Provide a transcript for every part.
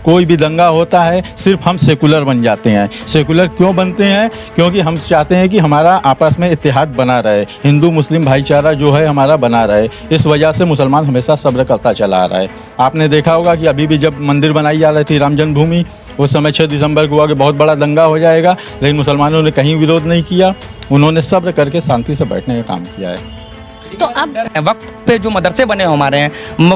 कोई भी दंगा होता है सिर्फ हम सेकुलर बन जाते हैं। सेकुलर क्यों बनते हैं? क्योंकि हम चाहते हैं कि हमारा आपस में इत्तेहाद बना रहे, हिंदू मुस्लिम भाईचारा जो है हमारा बना रहे। इस वजह से मुसलमान हमेशा सब्र करता चला आ रहा है। आपने देखा होगा कि अभी भी जब मंदिर बनाई जा रही थी राम जन्मभूमि, उस समय 6 दिसंबर को हुआ कि बहुत बड़ा दंगा हो जाएगा, लेकिन मुसलमानों ने कहीं विरोध नहीं किया। उन्होंने सब्र करके शांति से बैठने का काम किया है। तो अब वक्त पे जो मदरसे बने हो हमारे हैं,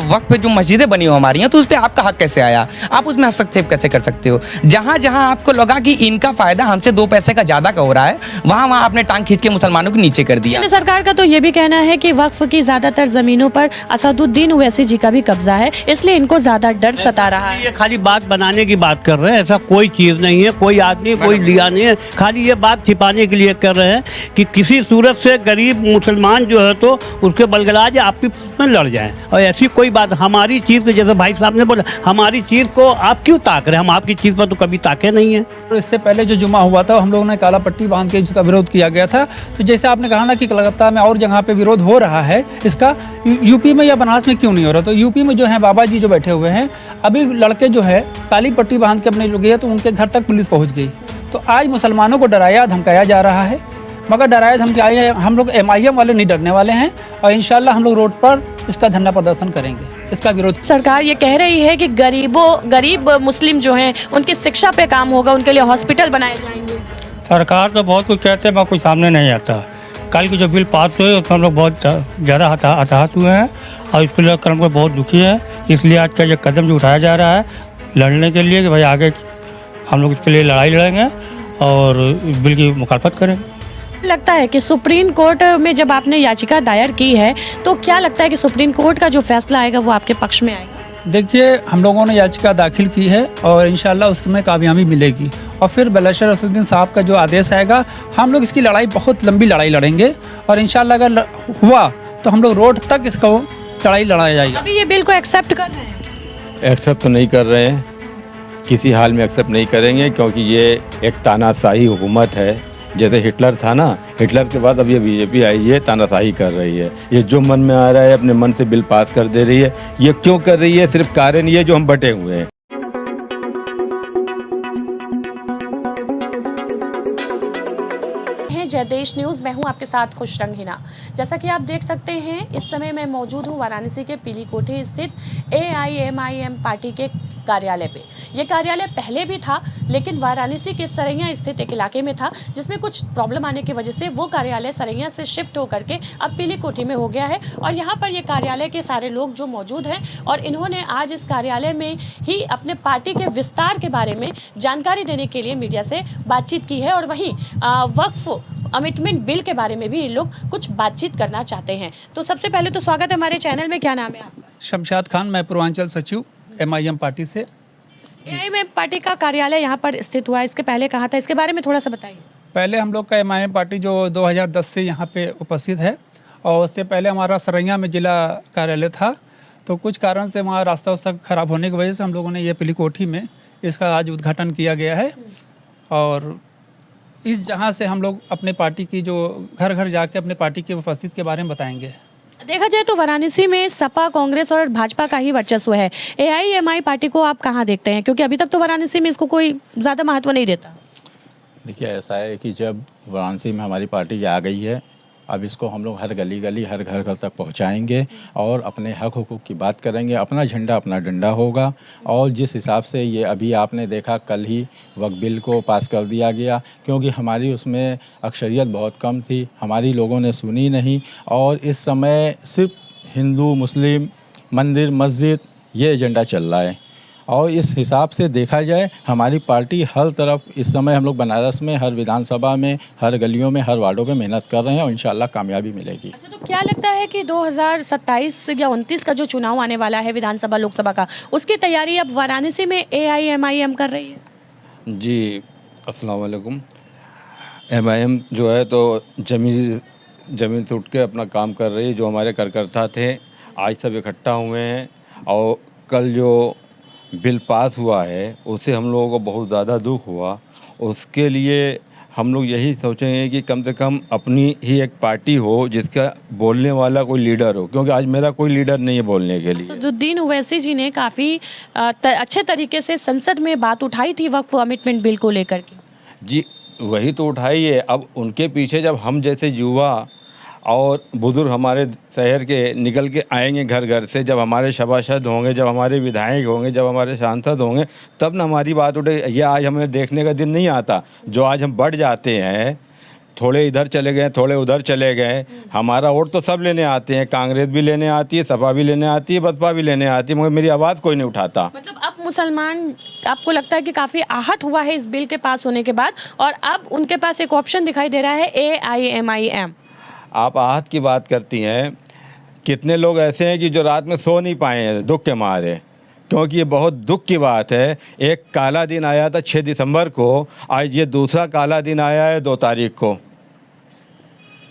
वक्त पे जो मस्जिदें बनी हो हमारी हैं, तो उस पर आपका हक कैसे आया? आप उसमें हस्तक्षेप कैसे कर सकते हो? जहाँ जहाँ आपको लगा कि इनका फायदा हमसे 2 पैसे का ज़्यादा का हो रहा है, वहाँ वहाँ आपने टांग खींच के मुसलमानों को नीचे कर दिया। सरकार का तो ये भी कहना है कि वक्फ की ज़्यादातर ज़मीनों पर असदुद्दीन ओवैसी जी का भी कब्जा है, इसलिए इनको ज़्यादा डर सता रहा है। ये खाली बात बनाने की बात कर रहे हैं, ऐसा कोई चीज़ नहीं है, कोई आदमी कोई लिया नहीं है, खाली ये बात छिपाने के लिए कर रहे हैं कि किसी सूरत से गरीब मुसलमान जो है तो उसके बलगलाज आप में लड़ जाएं। और ऐसी कोई बात, हमारी चीज़ को, जैसे भाई साहब ने बोला, हमारी चीज़ को आप क्यों ताक रहे हैं? हम आपकी चीज़ पर तो कभी ताके नहीं है। इससे पहले जो जुमा हुआ था हम लोगों ने काला पट्टी बांध के इसका विरोध किया गया था। तो जैसे आपने कहा ना कि कलकत्ता में और जगह पे विरोध हो रहा है इसका, यूपी में या बनारस में क्यों नहीं हो रहा? तो यूपी में जो है बाबा जी जो बैठे हुए हैं, अभी लड़के जो है काली पट्टी बांध के अपने जो गए तो उनके घर तक पुलिस पहुँच गई। तो आज मुसलमानों को डराया धमकाया जा रहा है, मगर डराए धमकाए हम लोग MIM वाले नहीं डरने वाले हैं और इंशाल्लाह हम लोग रोड पर इसका धरना प्रदर्शन करेंगे, इसका विरोध। सरकार ये कह रही है कि गरीब मुस्लिम जो हैं उनकी शिक्षा पे काम होगा, उनके लिए हॉस्पिटल बनाए जाएंगे। सरकार तो बहुत कुछ कहते हैं मगर कोई सामने नहीं आता। कल की जो बिल पास हुई उसमें हम लोग बहुत ज़्यादा हताहत हुए हैं और इसको लेकर हम लोग बहुत दुखी है। इसलिए आज का ये कदम जो उठाया जा रहा है लड़ने के लिए कि भाई आगे हम लोग इसके लिए लड़ाई लड़ेंगे और बिल की मुखालफत करेंगे। लगता है कि सुप्रीम कोर्ट में जब आपने याचिका दायर की है तो क्या लगता है कि सुप्रीम कोर्ट का जो फैसला आएगा वो आपके पक्ष में आएगा? देखिए, हम लोगों ने याचिका दाखिल की है और इंशाल्लाह उसमें कामयाबी मिलेगी और फिर बैरिस्टर असदुद्दीन साहब का जो आदेश आएगा, हम लोग इसकी लड़ाई, बहुत लंबी लड़ाई लड़ेंगे और इंशाल्लाह अगर हुआ तो हम लोग रोड तक इसको लड़ाई लड़ाया जाएगा। अभी ये बिल को एक्सेप्ट कर रहे हैं? एक्सेप्ट तो नहीं कर रहे हैं, किसी हाल में एक्सेप्ट नहीं करेंगे, क्योंकि ये एक तानाशाही हुकूमत है। जैसे हिटलर था ना, हिटलर के बाद अब ये बीजेपी आई है, तानाशाही कर रही है। ये जो मन में आ रहा है अपने मन से बिल पास कर दे रही है। ये क्यों कर रही है? सिर्फ कारण ये जो हम बटे हुए हैं। जयदेश न्यूज़, मैं हूं आपके साथ खुश रंग हिना। जैसा कि आप देख सकते हैं इस समय मैं मौजूद हूं वाराणसी के पीली कोठी स्थित AIMIM पार्टी के कार्यालय पे। ये कार्यालय पहले भी था लेकिन वाराणसी के सरैया स्थित एक इलाके में था, जिसमें कुछ प्रॉब्लम आने की वजह से वो कार्यालय सरैया से शिफ्ट होकर के अब पीली कोठी में हो गया है। और यहाँ पर ये कार्यालय के सारे लोग जो मौजूद हैं और इन्होंने आज इस कार्यालय में ही अपने पार्टी के विस्तार के बारे में जानकारी देने के लिए मीडिया से बातचीत की है। और वहीं वक्फ अमेंडमेंट बिल के बारे में भी ये लोग कुछ बातचीत करना चाहते हैं। तो सबसे पहले तो स्वागत है हमारे चैनल में। क्या नाम है आपका? शमशाद खान, मैं पूर्वांचल सचिव MIM पार्टी से। MIM पार्टी का कार्यालय यहाँ पर स्थित हुआ है, इसके पहले कहाँ था, इसके बारे में थोड़ा सा बताइए। पहले हम लोग का MIM पार्टी जो 2010 से यहाँ पे उपस्थित है और उससे पहले हमारा सरैया में जिला कार्यालय था। तो कुछ कारण से वहाँ रास्ता वास्ता खराब होने की वजह से हम लोगों ने ये पीली कोठी में इसका आज उद्घाटन किया गया है। और इस जहाँ से हम लोग अपने पार्टी की जो घर घर जाके अपने पार्टी की उपस्थित के बारे में बताएंगे। देखा जाए तो वाराणसी में सपा, कांग्रेस और भाजपा का ही वर्चस्व है। AIMI पार्टी को आप कहाँ देखते हैं, क्योंकि अभी तक तो वाराणसी में इसको कोई ज़्यादा महत्व नहीं देता? देखिए, ऐसा है कि जब वाराणसी में हमारी पार्टी आ गई है, अब इसको हम लोग हर गली गली हर घर घर तक पहुंचाएंगे और अपने हक हुकूक की बात करेंगे। अपना झंडा अपना डंडा होगा। और जिस हिसाब से ये अभी आपने देखा, कल ही वक्फ बिल को पास कर दिया गया, क्योंकि हमारी उसमें अक्सरियत बहुत कम थी, हमारी लोगों ने सुनी नहीं। और इस समय सिर्फ हिंदू मुस्लिम मंदिर मस्जिद ये एजेंडा चल रहा है। और इस हिसाब से देखा जाए हमारी पार्टी हर तरफ, इस समय हम लोग बनारस में हर विधानसभा में, हर गलियों में, हर वार्डों में मेहनत कर रहे हैं और इंशाल्लाह कामयाबी मिलेगी। अच्छा, तो क्या लगता है कि 2027 या 29 का जो चुनाव आने वाला है विधानसभा लोकसभा का, उसकी तैयारी अब वाराणसी में AIMIM कर रही है? जी, अस्सलाम वालेकुम। MIM जो है तो ज़मीन से उठ के अपना काम कर रही है। जो हमारे कार्यकर्ता थे आज सब इकट्ठा हुए हैं और कल जो बिल पास हुआ है उससे हम लोगों को बहुत ज़्यादा दुख हुआ। उसके लिए हम लोग यही सोचेंगे कि कम से कम अपनी ही एक पार्टी हो जिसका बोलने वाला कोई लीडर हो, क्योंकि आज मेरा कोई लीडर नहीं है बोलने के लिए। असदुद्दीन ओवैसी जी ने काफ़ी अच्छे तरीके से संसद में बात उठाई थी वक्फ अमेंडमेंट बिल को लेकर के। जी वही तो उठाई है। अब उनके पीछे जब हम जैसे युवा और बुजुर्ग हमारे शहर के निकल के आएंगे घर घर से, जब हमारे सभासद होंगे, जब हमारे विधायक होंगे, जब हमारे सांसद होंगे, तब न हमारी बात उठे। ये आज हमें देखने का दिन नहीं आता जो आज हम बढ़ जाते हैं, थोड़े इधर चले गए, थोड़े उधर चले गए। हमारा वोट तो सब लेने आते हैं, कांग्रेस भी लेने आती है, सपा भी लेने आती है, बसपा भी लेने आती है, मगर मेरी आवाज़ कोई नहीं उठाता। मतलब अब मुसलमान आपको लगता है कि काफ़ी आहत हुआ है इस बिल के पास होने के बाद, और अब उनके पास एक ऑप्शन दिखाई दे रहा है AIMIM। आप आहत की बात करती हैं, कितने लोग ऐसे हैं कि जो रात में सो नहीं पाए हैं दुख के मारे, क्योंकि ये बहुत दुख की बात है। एक काला दिन आया था 6 दिसंबर को, आज ये दूसरा काला दिन आया है 2 तारीख को।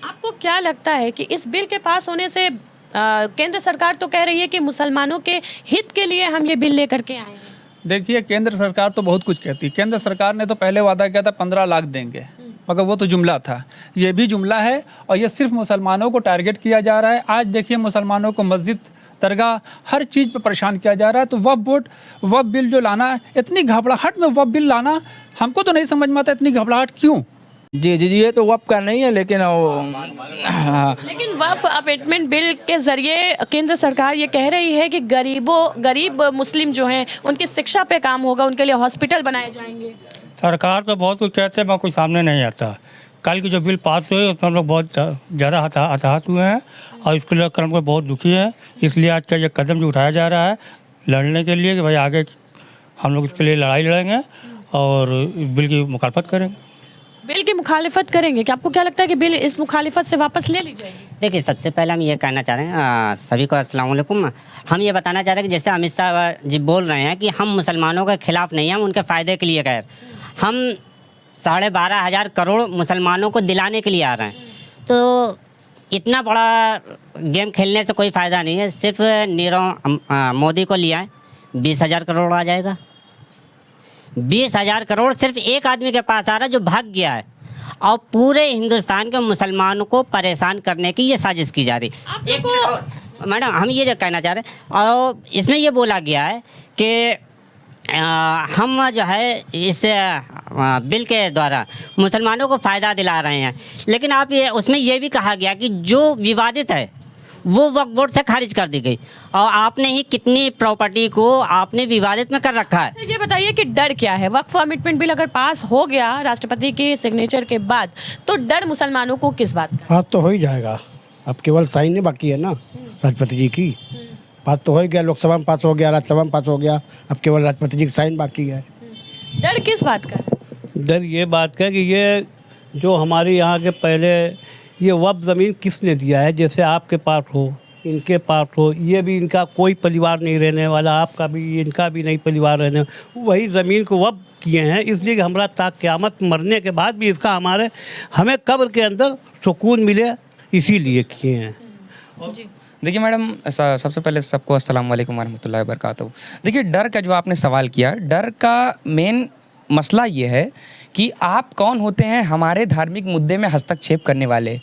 आपको क्या लगता है कि इस बिल के पास होने से केंद्र सरकार तो कह रही है कि मुसलमानों के हित के लिए हम ये बिल लेकर के आए हैं। देखिए, केंद्र सरकार तो बहुत कुछ कहती है। केंद्र सरकार ने तो पहले वादा किया था 15 लाख देंगे, मगर वो तो जुमला था, ये भी जुमला है और ये सिर्फ मुसलमानों को टारगेट किया जा रहा है। आज देखिए, मुसलमानों को मस्जिद, दरगाह, हर चीज़ पे परेशान किया जा रहा है। तो वक्फ बिल जो लाना है, इतनी घबराहट में वक्फ बिल लाना, हमको तो नहीं समझ में आता इतनी घबराहट क्यों। जी जी जी, ये तो वक्फ का नहीं है, लेकिन लेकिन वक्फ अमेंडमेंट बिल के जरिए केंद्र सरकार ये कह रही है कि गरीब मुस्लिम जो हैं उनकी शिक्षा पे काम होगा, उनके लिए हॉस्पिटल बनाए जाएंगे। सरकार तो बहुत कुछ कहते हैं, मैं कोई सामने नहीं आता। कल की जो बिल पास हुई उसमें हम लोग बहुत ज़्यादा हताहत हुए हैं और इसको लेकर हम लोग बहुत दुखी है। इसलिए आज का ये कदम जो उठाया जा रहा है लड़ने के लिए कि भाई आगे हम लोग इसके लिए लड़ाई लड़ेंगे और बिल की मुखालफत करेंगे। बिल की मुखालिफत करेंगे कि आपको क्या लगता है कि बिल इस मुखालिफत से वापस ले ली जाएगी? देखिए, सबसे पहले हम ये कहना चाह रहे हैं सभी को अस्सलाम वालेकुम। हम ये बताना चाह रहे हैं कि जैसे अमित शाह जी बोल रहे हैं कि हम मुसलमानों के खिलाफ नहीं हैं, हम उनके फ़ायदे के लिए कह रहे हैं। हम 12,500 करोड़ मुसलमानों को दिलाने के लिए आ रहे हैं। तो इतना बड़ा गेम खेलने से कोई फ़ायदा नहीं है। सिर्फ नीरव मोदी को लिया है 20,000 करोड़ आ जाएगा। 20,000 करोड़ सिर्फ एक आदमी के पास आ रहा है जो भाग गया है, और पूरे हिंदुस्तान के मुसलमानों को परेशान करने की ये साजिश की जा रही है। मैडम, हम ये कहना चाह रहे हैं, और इसमें ये बोला गया है कि हम जो है इस बिल के द्वारा मुसलमानों को फ़ायदा दिला रहे हैं, लेकिन आप ये उसमें ये भी कहा गया कि जो विवादित है वो वक्फ बोर्ड से खारिज कर दी गई, और आपने ही कितनी प्रॉपर्टी को आपने विवादित में कर रखा है। अच्छा, ये बताइए कि डर क्या है? वक्फ अमेंडमेंट बिल अगर पास हो गया राष्ट्रपति के सिग्नेचर के बाद, तो डर मुसलमानों को किस बात का? बात तो हो ही जाएगा, अब केवल साइन ही बाकी है ना राष्ट्रपति जी की। बात तो हो ही गया, लोकसभा में पास हो गया, राज्यसभा में पास हो गया, अब केवल राष्ट्रपति जी की साइन बाकी है। डर किस बात का? डर ये बात का कि ये जो हमारे यहाँ के पहले ये वक्फ ज़मीन किसने दिया है, जैसे आपके पास हो, इनके पास हो, ये भी इनका कोई परिवार नहीं रहने वाला, आपका भी इनका भी नहीं परिवार रहने, वही ज़मीन को वक्फ किए हैं। इसलिए कि हमारा क़यामत मरने के बाद भी इसका हमें कब्र के अंदर सुकून मिले, इसीलिए किए हैं। जी देखिए मैडम, सबसे पहले सबको अस्सलाम वालेकुम वरहमतुल्लाहि वबरकातुहू। देखिए, डर का जो आपने सवाल किया, डर का मेन मसला ये है कि आप कौन होते हैं हमारे धार्मिक मुद्दे में हस्तक्षेप करने वाले।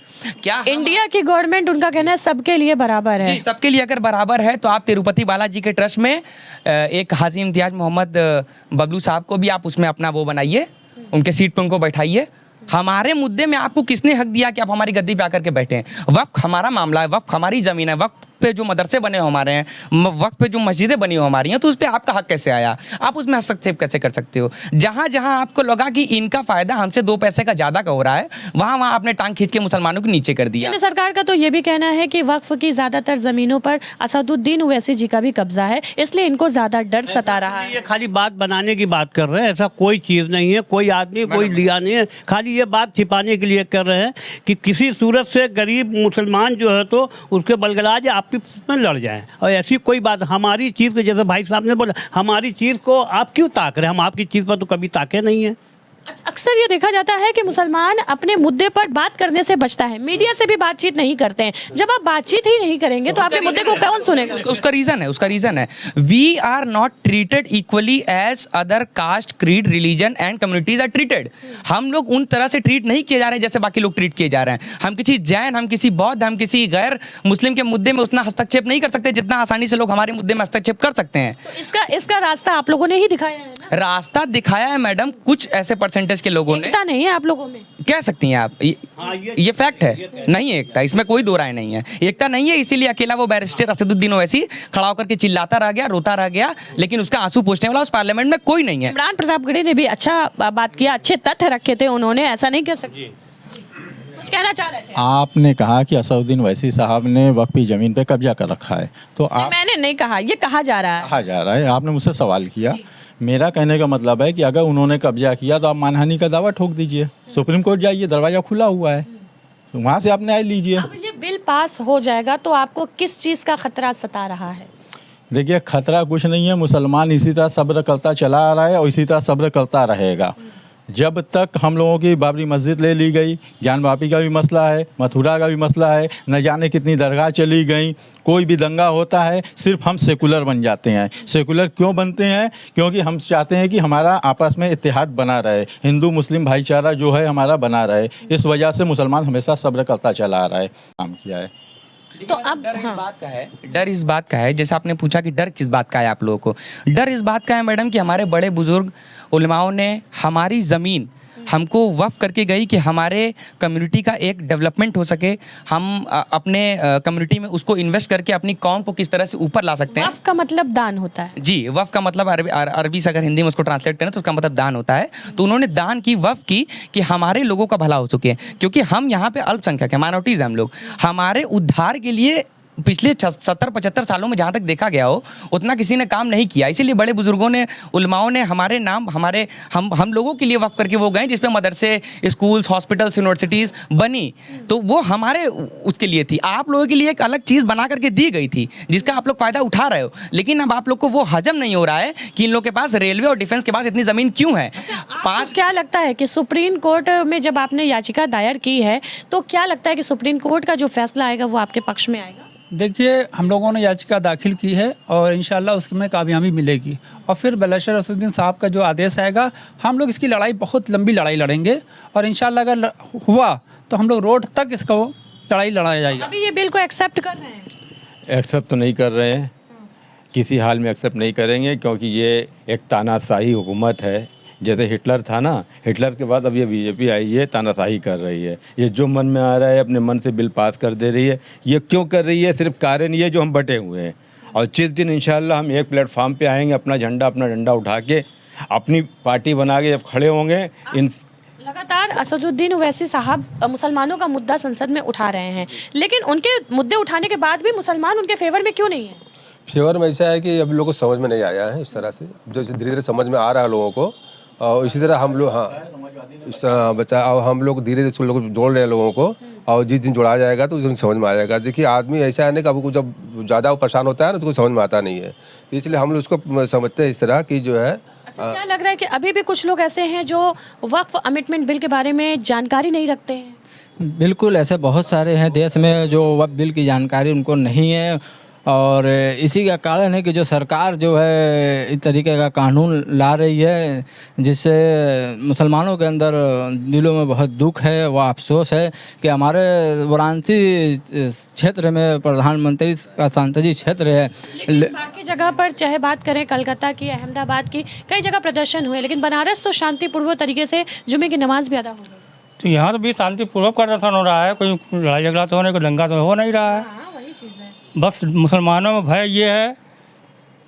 क्या इंडिया की गवर्नमेंट, उनका कहना है सबके लिए बराबर है। जी, सबके लिए अगर बराबर है तो आप तिरुपति बालाजी के ट्रस्ट में एक हाजी इम्तियाज मोहम्मद बबलू साहब को भी आप उसमें अपना वो बनाइए, उनके सीट पर उनको बैठाइए। हमारे मुद्दे में आपको किसने हक दिया कि आप हमारी गद्दी पे आकर के बैठे हैं? वक्फ हमारा मामला है, वक्फ हमारी ज़मीन है, वक्फ पे जो मदरसे बने हो हमारे हैं, वक्फ पे जो मस्जिदें बनी हो हमारी हैं, तो उस पर आपका हक कैसे आया? आप उसमें हस्तक्षेप कैसे कर सकते हो? जहाँ जहाँ आपको लगा कि इनका फ़ायदा हमसे 2 पैसे का ज़्यादा का हो रहा है, वहाँ वहाँ आपने टांग खींच के मुसलमानों को नीचे कर दिया। केंद्र सरकार का तो ये भी कहना है कि वक्फ की ज़्यादातर ज़मीनों पर असदुद्दीन ओवैसी जी का भी कब्जा है, इसलिए इनको ज़्यादा डर सता रहा है। ये खाली बात बनाने की बात कर रहे हैं, ऐसा कोई चीज़ नहीं है, कोई आदमी कोई लिया नहीं है, खाली ये बात छिपाने के लिए कर रहे हैं कि किसी सूरत से गरीब मुसलमान जो है तो उसके बलगलाज आप में लड़ जाए। और ऐसी कोई बात, हमारी चीज़ को, जैसे भाई साहब ने बोला, हमारी चीज़ को आप क्यों ताक रहे हैं? हम आपकी चीज़ पर तो कभी ताके नहीं हैं। अक्सर ये देखा जाता है कि मुसलमान अपने मुद्दे पर बात करने से बचता है, मीडिया से भी बातचीत नहीं करते हैं। जब आप बातचीत ही नहीं करेंगे तो आपके मुद्दे को कौन सुनेगा? उसका रीजन है we are not treated equally as other caste, creed, religion and communities are treated. हम लोग उन तरह से ट्रीट नहीं किए जा रहे हैं जैसे बाकी लोग ट्रीट किए जा रहे हैं। हम किसी जैन, हम किसी बौद्ध, हम किसी गैर मुस्लिम के मुद्दे में उतना हस्तक्षेप नहीं कर सकते जितना आसानी से लोग हमारे मुद्दे में हस्तक्षेप कर सकते हैं। तो इसका रास्ता आप लोगों ने ही दिखाया है ना? रास्ता दिखाया है मैडम, कुछ ऐसे परसेंटेज के लोगों ने। एकता नहीं है आप लोगों में, कह सकती हैं आप, ये फैक्ट है, नहीं एकता, इसमें कोई दो राय नहीं है। एकता नहीं है, इसीलिए अकेला वो बैरिस्टर असदुद्दीन ओवैसी खड़ा होकर के चिल्लाता रह गया, रोता रह गया, लेकिन उसका आंसू पोंछने वाला उस पार्लियामेंट में कोई नहीं है। इमरान प्रतापगढ़ी ने भी अच्छा बात किया, अच्छे तथ्य रखे थे उन्होंने, ऐसा नहीं कह सकते। कुछ कहना चाह रहे थे आपने कहा कि असदुद्दीन ओवैसी साहब ने वक्फी ज़मीन पे कब्जा कर रखा है, तो मैंने नहीं कहा, ये कहा जा रहा है। कहा जा रहा है, आपने मुझसे सवाल किया। मेरा कहने का मतलब है कि अगर उन्होंने कब्जा किया तो आप मानहानि का दावा ठोक दीजिए, सुप्रीम कोर्ट जाइए, दरवाज़ा खुला हुआ है, तो वहाँ से आप न्याय लीजिए। अब ये बिल पास हो जाएगा तो आपको किस चीज़ का खतरा सता रहा है? देखिए, खतरा कुछ नहीं है, मुसलमान इसी तरह सब्र करता चला आ रहा है और इसी तरह सब्र करता रहेगा। जब तक हम लोगों की बाबरी मस्जिद ले ली गई, ज्ञानवापी का भी मसला है, मथुरा का भी मसला है, न जाने कितनी दरगाह चली गई, कोई भी दंगा होता है सिर्फ हम सेकुलर बन जाते हैं। सेकुलर क्यों बनते हैं? क्योंकि हम चाहते हैं कि हमारा आपस में इत्तेहाद बना रहे, हिंदू मुस्लिम भाईचारा जो है हमारा बना रहे। इस वजह से मुसलमान हमेशा सब्र करता चला आ रहा है, काम किया है। तो अब डर इस बात का है, जैसे आपने पूछा कि डर किस बात का है आप लोगों को, डर इस बात का है मैडम कि हमारे बड़े बुजुर्ग उलमाओं ने हमारी ज़मीन हमको वक्फ करके गई कि हमारे कम्युनिटी का एक डेवलपमेंट हो सके, हम अपने कम्युनिटी में उसको इन्वेस्ट करके अपनी कौम को किस तरह से ऊपर ला सकते हैं। वक्फ का मतलब दान होता है जी, वक्फ का मतलब अरबी से अगर हिंदी में उसको ट्रांसलेट करें तो उसका मतलब दान होता है। तो उन्होंने दान की, वक्फ की कि हमारे लोगों का भला हो सके, क्योंकि हम यहाँ पे अल्पसंख्यक है, माइनॉरिटीज़ हम लोग, हमारे उद्धार के लिए पिछले 70-75 सालों में जहाँ तक देखा गया हो उतना किसी ने काम नहीं किया। इसीलिए बड़े बुजुर्गों ने, उलमाओं ने हमारे नाम, हम लोगों के लिए वक्फ करके वो गए, जिसपे मदरसे, स्कूल्स, हॉस्पिटल्स, यूनिवर्सिटीज़ बनी, तो वो हमारे उसके लिए थी। आप लोगों के लिए एक अलग चीज़ बना करके दी गई थी जिसका आप लोग फ़ायदा उठा रहे हो, लेकिन अब आप लोग को वो हजम नहीं हो रहा है कि इन लोग के पास रेलवे और डिफेंस के पास इतनी ज़मीन क्यों है। क्या लगता है कि सुप्रीम कोर्ट में जब आपने याचिका दायर की है तो क्या लगता है कि सुप्रीम कोर्ट का जो फैसला आएगा वो आपके पक्ष में आएगा? देखिए, हम लोगों ने याचिका दाखिल की है और इंशाल्लाह उसमें कामयाबी मिलेगी, और फिर बैरिस्टर असदुद्दीन साहब का जो आदेश आएगा, हम लोग इसकी लड़ाई, बहुत लंबी लड़ाई लड़ेंगे, और इंशाल्लाह अगर हुआ तो हम लोग रोड तक इसको लड़ाई लड़ाया जाएगा। अभी ये बिल को एक्सेप्ट कर रहे हैं? एक्सेप्ट तो नहीं कर रहे हैं, किसी हाल में एक्सेप्ट नहीं करेंगे, क्योंकि ये एक तानाशाही हुकूमत है। जैसे हिटलर था ना, हिटलर के बाद अब ये बीजेपी आई है, तानाशाही कर रही है। ये जो मन में आ रहा है अपने मन से बिल पास कर दे रही है। ये क्यों कर रही है? सिर्फ कारण ये जो हम बटे हुए हैं, और जिस दिन इंशाल्लाह हम एक प्लेटफार्म पे आएंगे, अपना डंडा उठा के अपनी पार्टी बना के जब खड़े होंगे, इन लगातार असदुद्दीन ओवैसी साहब मुसलमानों का मुद्दा संसद में उठा रहे हैं, लेकिन उनके मुद्दे उठाने के बाद भी मुसलमान उनके फेवर में क्यों नहीं है? फेवर में ऐसा है कि अभी लोगों को समझ में नहीं आया है इस तरह से, जो धीरे धीरे समझ में आ रहा है लोगों को, और इसी तरह हम लोग, हाँ बच्चा, और हम लोग धीरे धीरे लोग जोड़ रहे हैं लोगों को, और जिस दिन जोड़ा जाएगा तो उस दिन समझ में आ जाएगा। देखिए, आदमी ऐसा है ना कि अब कुछ जब ज़्यादा परेशान होता है ना तो कुछ समझ में आता नहीं है, तो इसलिए हम लोग उसको समझते हैं इस तरह की जो है। अच्छा, क्या लग रहा है कि अभी भी कुछ लोग ऐसे हैं जो वक्फ अमेंडमेंट बिल के बारे में जानकारी नहीं रखते हैं? बिल्कुल, ऐसे बहुत सारे हैं देश में जो वक्फ बिल की जानकारी उनको नहीं है, और इसी का कारण है कि जो सरकार जो है इस तरीके का कानून ला रही है, जिससे मुसलमानों के अंदर दिलों में बहुत दुख है। वह अफसोस है कि हमारे वाराणसी क्षेत्र में प्रधानमंत्री का सांसदीय क्षेत्र है, लेकिन बाकी जगह पर चाहे बात करें कलकत्ता की, अहमदाबाद की, कई जगह प्रदर्शन हुए, लेकिन बनारस तो शांतिपूर्वक तरीके से जुमे की नमाज भी अदा हो गई। तो यहाँ तो भी शांतिपूर्वक प्रदर्शन हो रहा है, कोई लड़ाई झगड़ा तो होने, कोई दंगा तो हो नहीं रहा है। बस मुसलमानों में भय ये है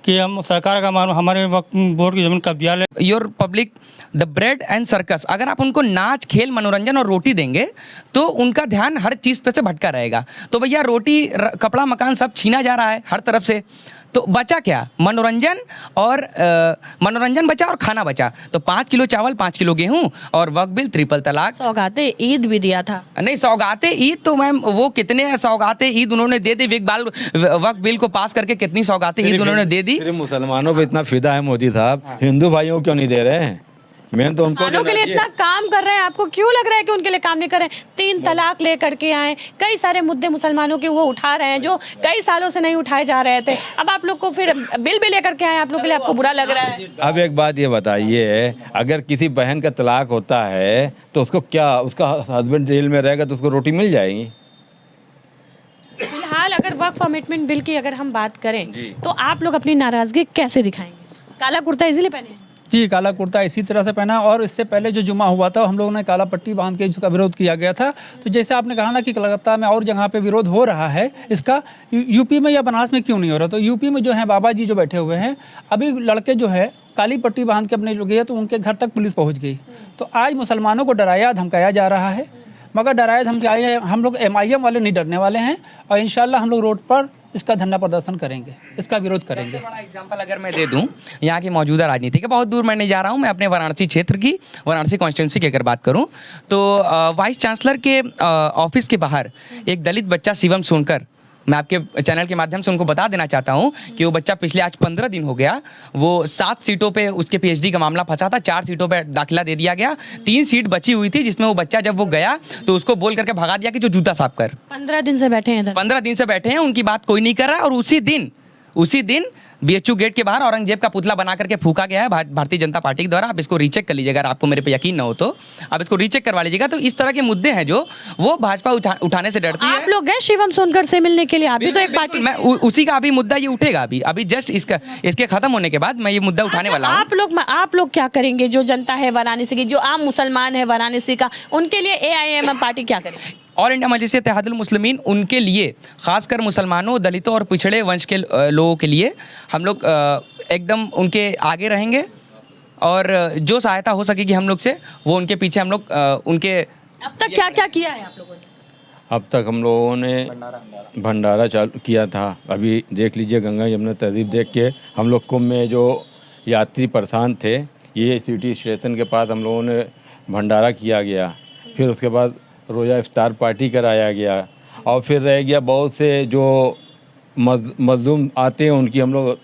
कि हम सरकार का हमारे वक्त बोर्ड की ज़मीन कब्जा ले। Your public the bread and circus, अगर आप उनको नाच, खेल, मनोरंजन और रोटी देंगे तो उनका ध्यान हर चीज़ पे से भटका रहेगा। तो भैया रोटी, कपड़ा, मकान सब छीना जा रहा है हर तरफ से, तो बचा क्या? मनोरंजन, और मनोरंजन बचा और खाना बचा। तो 5 किलो चावल, 5 किलो गेहूं, और वक्फ बिल, ट्रिपल तलाक, सौगाते ईद भी दिया था। नहीं, सौगाते ईद तो मैम वो कितने सौगाते ईद उन्होंने दे दी, वक्फ बिल को पास करके कितनी सौगाते ईद उन्होंने दे दी। सिर्फ मुसलमानों पे इतना फिदा है मोदी साहब, हिंदू भाइयों को क्यों नहीं दे रहे हैं? मेन तो उनको मुसलमानों के लिए देना इतना काम कर रहे हैं, आपको क्यों लग रहा है कि उनके लिए काम नहीं कर रहे हैं? 3 तलाक लेकर के आए, कई सारे मुद्दे मुसलमानों के वो उठा रहे हैं जो कई सालों से नहीं उठाए जा रहे थे। अब आप लोग को फिर बिल भी लेकर के आए, आप लोग के लिए आपको बुरा लग रहा है? अब एक बात ये बताइए, अगर किसी बहन का तलाक होता है तो उसको क्या, उसका हस्बैंड जेल में रहेगा तो उसको रोटी मिल जाएगी? फिलहाल अगर वक्फ अमेंडमेंट बिल की अगर हम बात करें तो आप लोग अपनी नाराजगी कैसे दिखाएंगे? काला कुर्ता इसीलिए पहने हैं? जी, काला कुर्ता इसी तरह से पहना, और इससे पहले जो जुमा हुआ था हम लोगों ने काला पट्टी बांध के इसका विरोध किया गया था। तो जैसे आपने कहा ना कि कलकत्ता में और जगह पे विरोध हो रहा है इसका, यूपी में या बनारस में क्यों नहीं हो रहा? तो यूपी में जो है बाबा जी जो बैठे हुए हैं, अभी लड़के जो है काली पट्टी बांध के अपने जो गए तो उनके घर तक पुलिस पहुँच गई। तो आज मुसलमानों को डराया धमकाया जा रहा है, मगर डराया धमकाया हम लोग MIM वाले नहीं डरने वाले हैं, और इंशाल्लाह हम लोग रोड पर इसका धरना प्रदर्शन करेंगे, इसका विरोध करेंगे। बड़ा एग्जांपल अगर मैं दे दूं यहाँ की मौजूदा राजनीति के, बहुत दूर मैं नहीं जा रहा हूँ, मैं अपने वाराणसी क्षेत्र की, वाराणसी कॉन्स्टिट्यूंसी की अगर बात करूँ तो वाइस चांसलर के ऑफिस के बाहर एक दलित बच्चा शिवम सोनकर, मैं आपके चैनल के माध्यम से उनको बता देना चाहता हूं कि वो बच्चा पिछले आज 15 दिन हो गया, वो 7 सीटों पे उसके PhD का मामला फंसा था, 4 सीटों पे दाखिला दे दिया गया, 3 सीट बची हुई थी जिसमें वो बच्चा जब वो गया तो उसको बोल करके भगा दिया कि जो जूता साफ कर। 15 दिन से बैठे हैं इधर। 15 दिन से बैठे हैं, उनकी बात कोई नहीं कर रहा है। और उसी दिन BHU गेट के बाहर औरंगजेब का पुतला बना करके फूका गया है भारतीय जनता पार्टी के द्वारा। आप इसको रीचेक कर लीजिएगा, अगर आपको मेरे पे यकीन ना हो तो आप इसको रीचेक करवा लीजिएगा। तो इस तरह के मुद्दे हैं जो वो भाजपा उठाने से डरती है। आप लोग गए शिवम सोनकर से मिलने के लिए? आप भी तो एक पार्टी। मैं उसी का अभी मुद्दा ये उठेगा, अभी जस्ट इसके खत्म होने के बाद मैं ये मुद्दा उठाने वाला हूँ। आप लोग क्या करेंगे? जो जनता है वाराणसी की, जो आम मुसलमान है वाराणसी का, उनके लिए AIM पार्टी क्या करेगी? ऑल इंडिया मजलिस इत्तेहादुल मुस्लिमीन, उनके लिए खासकर मुसलमानों, दलितों और पिछड़े वंश के लोगों के लिए हम लोग एकदम उनके आगे रहेंगे, और जो सहायता हो सकेगी हम लोग से वो उनके पीछे हम लोग उनके। अब तक क्या क्या किया है आप लोगों ने? अब तक हम लोगों ने भंडारा चालू किया था। अभी देख लीजिए गंगा यमुना तहजीब देख के हम लोग कुंभ में जो यात्री परेशान थे, ये सिटी स्टेशन के पास हम लोगों ने भंडारा किया गया। फिर उसके बाद रोज़ा इफ्तार पार्टी कराया गया, और फिर रह गया बहुत से जो मजलूम आते हैं उनकी हम लोग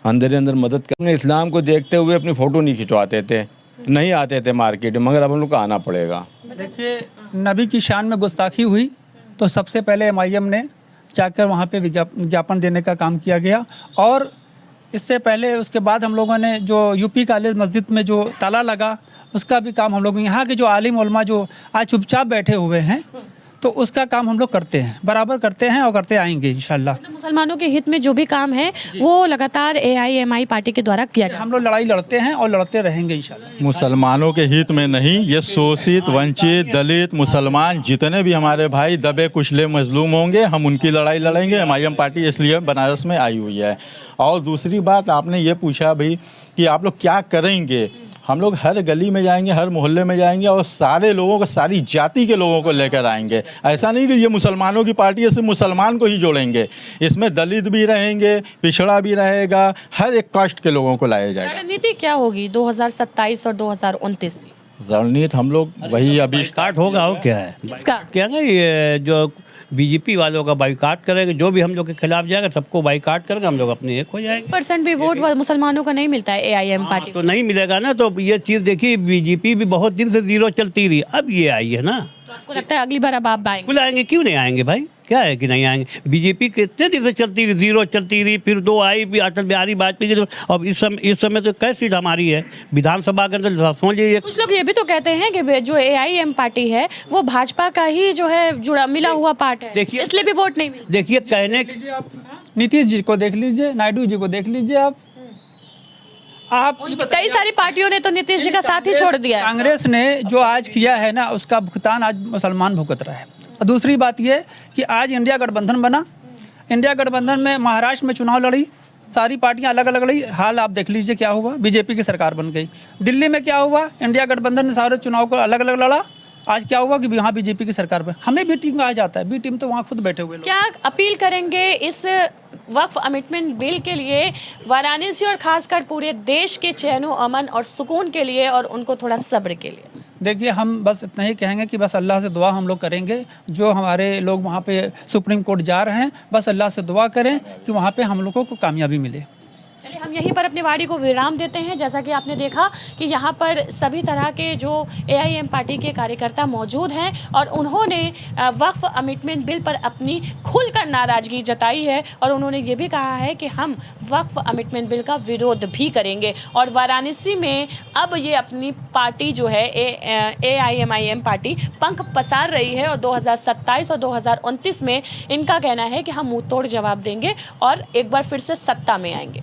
अंदर मदद करने। इस्लाम को देखते हुए अपनी फ़ोटो नहीं खिंचवाते थे, नहीं आते थे मार्केट में, मगर अब हम लोग को आना पड़ेगा। देखिए, नबी की शान में गुस्ताखी हुई तो सबसे पहले MIM ने जाकर वहाँ पे विज्ञापन देने का काम किया गया, और इससे पहले उसके बाद हम लोगों ने जो UP कॉलेज मस्जिद में जो ताला लगा उसका भी काम हम लोग, यहाँ के जो आलिम उलमा जो आज चुपचाप बैठे हुए हैं, तो उसका काम हम लोग करते हैं, बराबर करते हैं और करते आएंगे इंशाल्लाह। तो मुसलमानों के हित में जो भी काम है वो लगातार AIMI पार्टी के द्वारा किया जाए। हम लोग लड़ाई लड़ते हैं और लड़ते रहेंगे इंशाल्लाह। मुसलमानों के हित में नहीं, ये शोषित, वंचित, दलित, मुसलमान जितने भी हमारे भाई दबे कुचले मजलूम होंगे, हम उनकी लड़ाई लड़ेंगे। MIM पार्टी इसलिए बनारस में आई हुई है। और दूसरी बात, आपने ये पूछा भाई कि आप लोग क्या करेंगे। हम लोग हर गली में जाएंगे, हर मोहल्ले में जाएंगे, और सारे लोगों को, सारी जाति के लोगों को लेकर आएंगे। ऐसा नहीं कि ये मुसलमानों की पार्टी है सिर्फ मुसलमान को ही जोड़ेंगे, इसमें दलित भी रहेंगे, पिछड़ा भी रहेगा, हर एक कास्ट के लोगों को लाया जाएगा। रणनीति क्या होगी 2027 और 2029 की? रणनीति हम लोग वही अभी स्टार्ट होगा। और क्या है इसका क्या ना, ये जो BJP वालों का बाइकाट करेंगे, जो भी हम लोग के खिलाफ जाएगा सबको बाइकाट करेंगे, हम लोग अपने एक हो जाएंगे। % भी वोट मुसलमानों का नहीं मिलता है AIM पार्टी तो नहीं मिलेगा ना। तो ये चीज़ देखिए, BJP भी बहुत दिन से 0 चलती रही, अब ये आई है ना। तो आपको लगता है अगली बार अब आप आएंगे? बुलाएंगे, क्यों नहीं आएंगे भाई, क्या है कि नहीं आएंगे। BJP कितने दिन से चलती रही, 0 चलती रही, फिर 2 आई भी, अटल बिहारी वाजपेयी की। अब इस समय तो कई सीट हमारी है विधानसभा के अंदर, समझ लीजिए। कुछ लोग ये भी तो कहते हैं कि जो AIM पार्टी है वो भाजपा का ही जो है जुड़ा मिला हुआ पार्ट है, देखिए, इसलिए भी वोट नहीं मिलता। देखिए कहने नीतीश जी को देख लीजिए, नायडू जी को देख लीजिए, आप कई सारी पार्टियों ने तो नीतीश जी का साथ ही छोड़ दिया है। कांग्रेस ने जो आज किया है ना, उसका भुगतान आज मुसलमान भुगत रहा है। और दूसरी बात ये कि आज इंडिया गठबंधन बना, इंडिया गठबंधन में महाराष्ट्र में चुनाव लड़ी, सारी पार्टियां अलग अलग लड़ी, हाल आप देख लीजिए क्या हुआ, BJP की सरकार बन गई। दिल्ली में क्या हुआ, इंडिया गठबंधन ने सारे चुनाव को अलग अलग लड़ा, आज क्या हुआ कि वहाँ BJP की सरकार पर हमें बी टीम कहा जाता है। बी टीम तो वहाँ खुद बैठे हुए लोग। क्या अपील करेंगे इस वक्फ अमेंडमेंट बिल के लिए वाराणसी और खासकर पूरे देश के चैन अमन और सुकून के लिए, और उनको थोड़ा सब्र के लिए? देखिए, हम बस इतना ही कहेंगे कि बस अल्लाह से दुआ हम लोग करेंगे। जो हमारे लोग वहाँ पे सुप्रीम कोर्ट जा रहे हैं, बस अल्लाह से दुआ करें कि वहाँ पे हम लोगों को कामयाबी मिले। चलिए हम यहीं पर अपनी वाड़ी को विराम देते हैं। जैसा कि आपने देखा कि यहाँ पर सभी तरह के जो AIM पार्टी के कार्यकर्ता मौजूद हैं और उन्होंने वक्फ अमेंडमेंट बिल पर अपनी खुलकर नाराज़गी जताई है और उन्होंने ये भी कहा है कि हम वक्फ अमेंडमेंट बिल का विरोध भी करेंगे। और वाराणसी में अब ये अपनी पार्टी जो है AIM पार्टी पंख पसार रही है और 2027 और 2029 में इनका कहना है कि हम मुंह तोड़ जवाब देंगे और एक बार फिर से सत्ता में आएंगे।